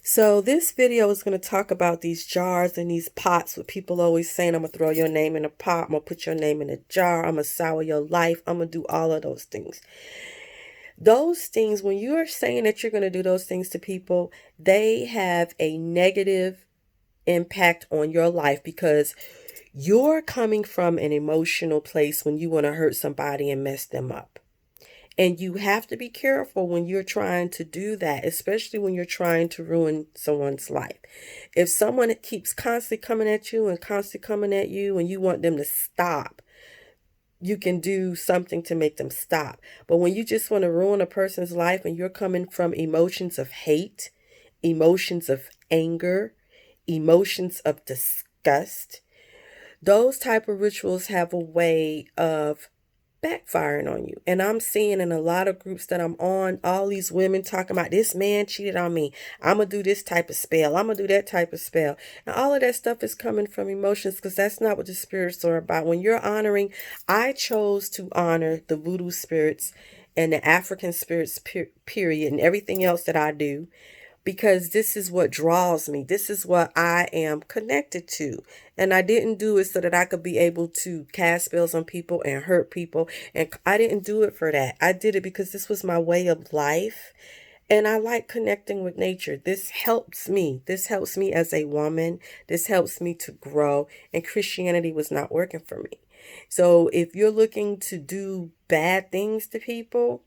So this video is going to talk about these jars and these pots with people always saying, I'm going to throw your name in a pot, I'm going to put your name in a jar, I'm going to sour your life, I'm going to do all of those things. Those things, when you are saying that you're going to do those things to people, they have a negative impact on your life because you're coming from an emotional place when you want to hurt somebody and mess them up. And you have to be careful when you're trying to do that, especially when you're trying to ruin someone's life. If someone keeps constantly coming at you and constantly coming at you and you want them to stop, you can do something to make them stop. But when you just want to ruin a person's life and you're coming from emotions of hate, emotions of anger, emotions of disgust, those type of rituals have a way of backfiring on you. And I'm seeing in a lot of groups that I'm on, all these women talking about this man cheated on me. I'm going to do this type of spell. I'm going to do that type of spell. And all of that stuff is coming from emotions because that's not what the spirits are about. When you're honoring, I chose to honor the voodoo spirits and the African spirits, period, and everything else that I do, because this is what draws me. This is what I am connected to. And I didn't do it so that I could be able to cast spells on people and hurt people. And I didn't do it for that. I did it because this was my way of life. And I like connecting with nature. This helps me. This helps me as a woman. This helps me to grow. And Christianity was not working for me. So if you're looking to do bad things to people,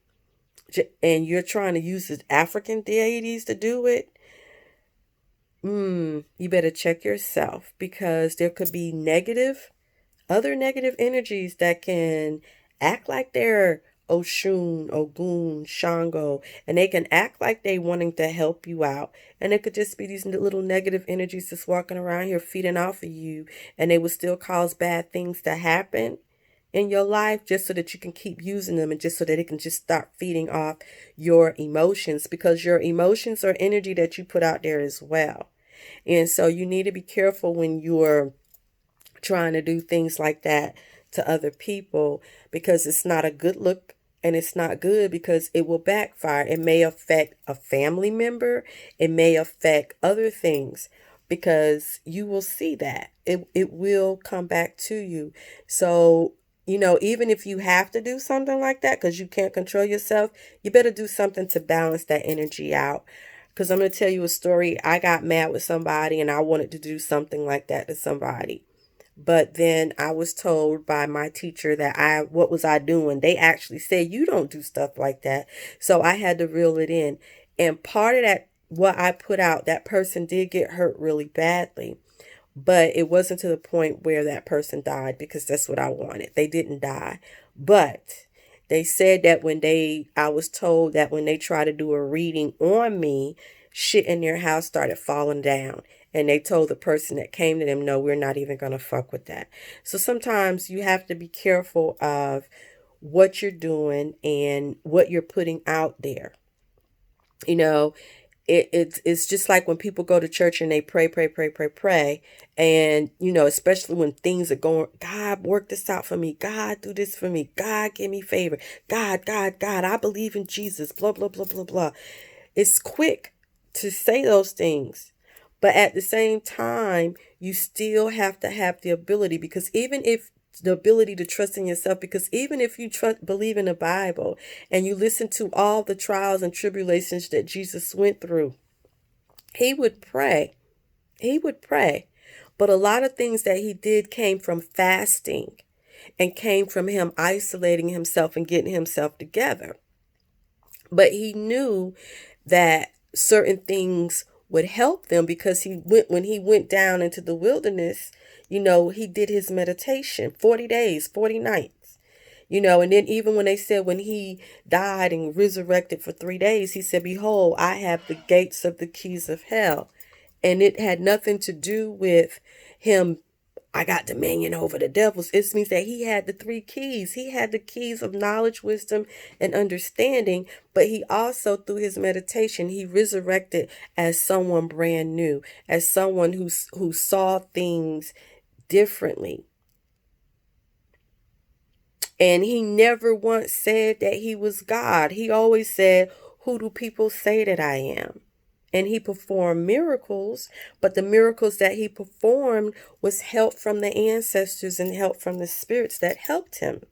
and you're trying to use the African deities to do it, you better check yourself, because there could be other negative energies that can act like they're Oshun, Ogun, Shango, and they can act like they wanting to help you out. And it could just be these little negative energies just walking around here feeding off of you, and they will still cause bad things to happen in your life just so that you can keep using them and just so that it can just start feeding off your emotions, because your emotions are energy that you put out there as well. And so you need to be careful when you're trying to do things like that to other people, because it's not a good look and it's not good, because it will backfire. It may affect a family member. It may affect other things, because you will see that it will come back to you. So, even if you have to do something like that because you can't control yourself, you better do something to balance that energy out. Because I'm going to tell you a story. I got mad with somebody and I wanted to do something like that to somebody. But then I was told by my teacher that what was I doing? They actually said, you don't do stuff like that. So I had to reel it in. And part of that, what I put out, that person did get hurt really badly. But it wasn't to the point where that person died, because that's what I wanted. They didn't die. But they said that I was told that when they tried to do a reading on me, shit in their house started falling down. And they told the person that came to them, no, we're not even going to fuck with that. So sometimes you have to be careful of what you're doing and what you're putting out there. You know, it's just like when people go to church and they pray, pray, pray, pray, pray. And, especially when things are going, God, work this out for me. God, do this for me. God, give me favor. God, God, God, I believe in Jesus, blah, blah, blah, blah, blah. It's quick to say those things. But at the same time, you still have to have the ability, because even if the ability to trust in yourself, because even if you believe in the Bible and you listen to all the trials and tribulations that Jesus went through, he would pray. He would pray. But a lot of things that he did came from fasting and came from him isolating himself and getting himself together. But he knew that certain things would help them, because when he went down into the wilderness, he did his meditation, 40 days, 40 nights, and then even when they said when he died and resurrected for 3 days, he said, behold, I have the gates of the keys of hell. And it had nothing to do with him, I got dominion over the devils. It means that he had the three keys. He had the keys of knowledge, wisdom, and understanding. But he also, through his meditation, he resurrected as someone brand new, as someone who saw things differently. And he never once said that he was God. He always said, who do people say that I am? and he performed miracles, but the miracles that he performed was help from the ancestors and help from the spirits that helped him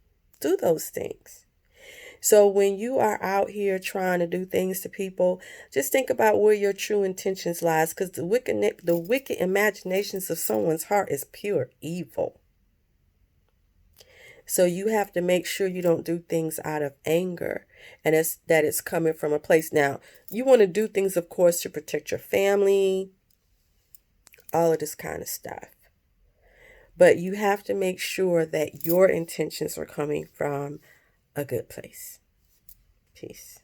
do those things. So when you are out here trying to do things to people, just think about where your true intentions lies, because the wicked imaginations of someone's heart is pure evil. So you have to make sure you don't do things out of anger, and that it's coming from a place. Now, you want to do things, of course, to protect your family, all of this kind of stuff. But you have to make sure that your intentions are coming from a good place. Peace.